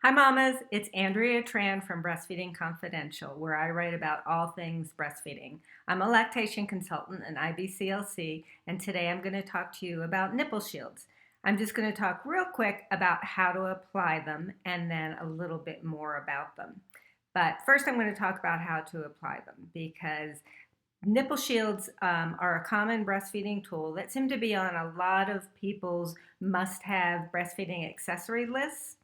Hi mamas, it's Andrea Tran from Breastfeeding Confidential, where I write about all things breastfeeding. I'm a lactation consultant in IBCLC, and today I'm going to talk to you about nipple shields. I'm just going to talk real quick about how to apply them and then a little bit more about them. But first I'm going to talk about how to apply them because nipple shields are a common breastfeeding tool that seem to be on a lot of people's must-have breastfeeding accessory lists,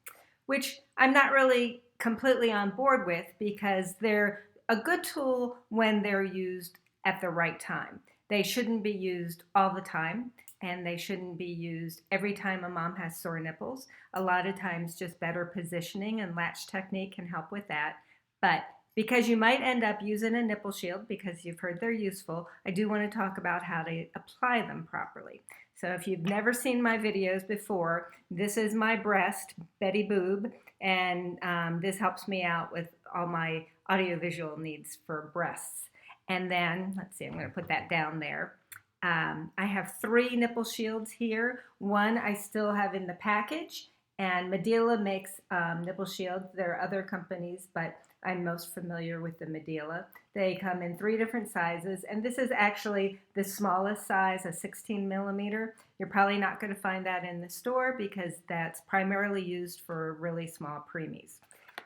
which I'm not really completely on board with because they're a good tool when they're used at the right time. They shouldn't be used all the time, and they shouldn't be used every time a mom has sore nipples. A lot of times just better positioning and latch technique can help with that. But because you might end up using a nipple shield because you've heard they're useful, I do want to talk about how to apply them properly. So if you've never seen my videos before, this is my breast, Betty Boob, and this helps me out with all my audiovisual needs for breasts. And then, let's see, I'm going to put that down there. I have 3 nipple shields here. One I still have in the package, and Medela makes nipple shields. There are other companies, but I'm most familiar with the Medela. They come in 3 different sizes, and this is actually the smallest size, a 16 millimeter. You're probably not going to find that in the store because that's primarily used for really small preemies.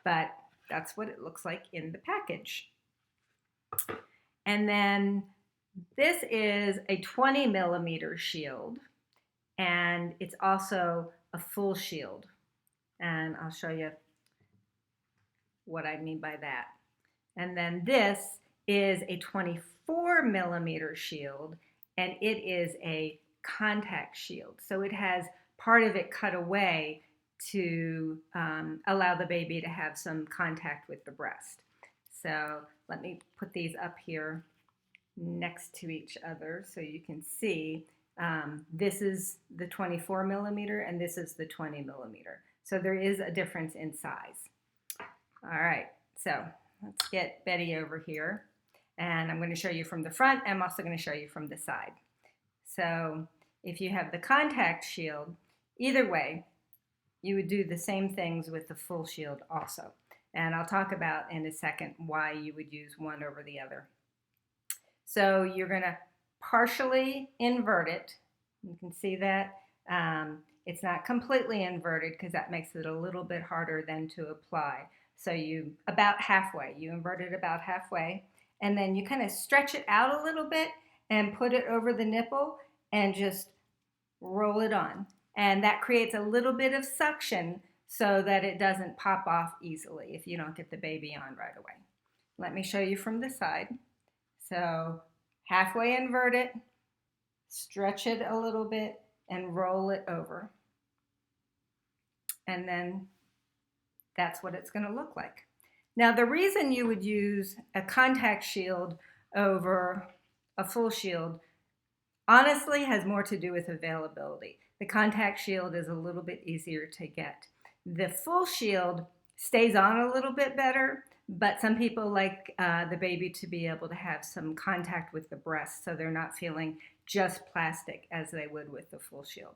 But that's what it looks like in the package. And then this is a 20 millimeter shield, and it's also a full shield. And I'll show you what I mean by that. And then this is a 24 millimeter shield, and it is a contact shield. So it has part of it cut away to allow the baby to have some contact with the breast. So let me put these up here next to each other so you can see. This is the 24 millimeter and this is the 20 millimeter. So there is a difference in size. All right, so let's get Betty over here. And I'm going to show you from the front. I'm also going to show you from the side. So if you have the contact shield, either way, you would do the same things with the full shield also. And I'll talk about in a second why you would use one over the other. So you're going to partially invert it. You can see that. It's not completely inverted because that makes it a little bit harder then to apply. So you about halfway, you invert it about halfway, and then you kind of stretch it out a little bit and put it over the nipple and just roll it on. And that creates a little bit of suction so that it doesn't pop off easily if you don't get the baby on right away. Let me show you from the side. So halfway invert it, stretch it a little bit, and roll it over. And then that's what it's going to look like. Now, the reason you would use a contact shield over a full shield honestly has more to do with availability. The contact shield is a little bit easier to get. The full shield stays on a little bit better, but some people like the baby to be able to have some contact with the breast so they're not feeling just plastic as they would with the full shield.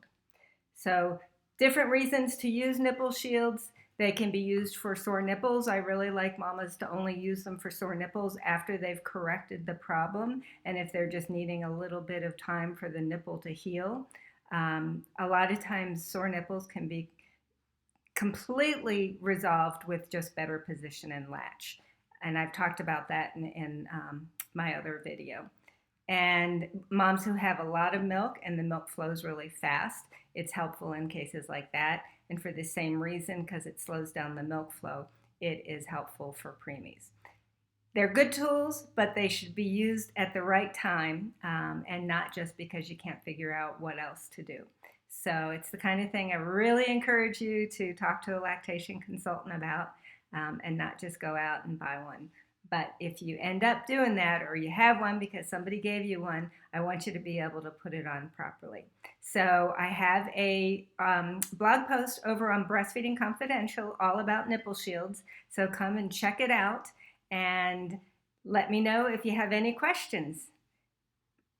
So different reasons to use nipple shields. They can be used for sore nipples. I really like mamas to only use them for sore nipples after they've corrected the problem and if they're just needing a little bit of time for the nipple to heal. A lot of times sore nipples can be completely resolved with just better position and latch. And I've talked about that in my other video. And moms who have a lot of milk and the milk flows really fast, it's helpful in cases like that. And for the same reason, because it slows down the milk flow, it is helpful for preemies. They're good tools, but they should be used at the right time and not just because you can't figure out what else to do. So it's the kind of thing I really encourage you to talk to a lactation consultant about and not just go out and buy one. But if you end up doing that or you have one because somebody gave you one, I want you to be able to put it on properly. So I have a blog post over on Breastfeeding Confidential all about nipple shields. So come and check it out and let me know if you have any questions.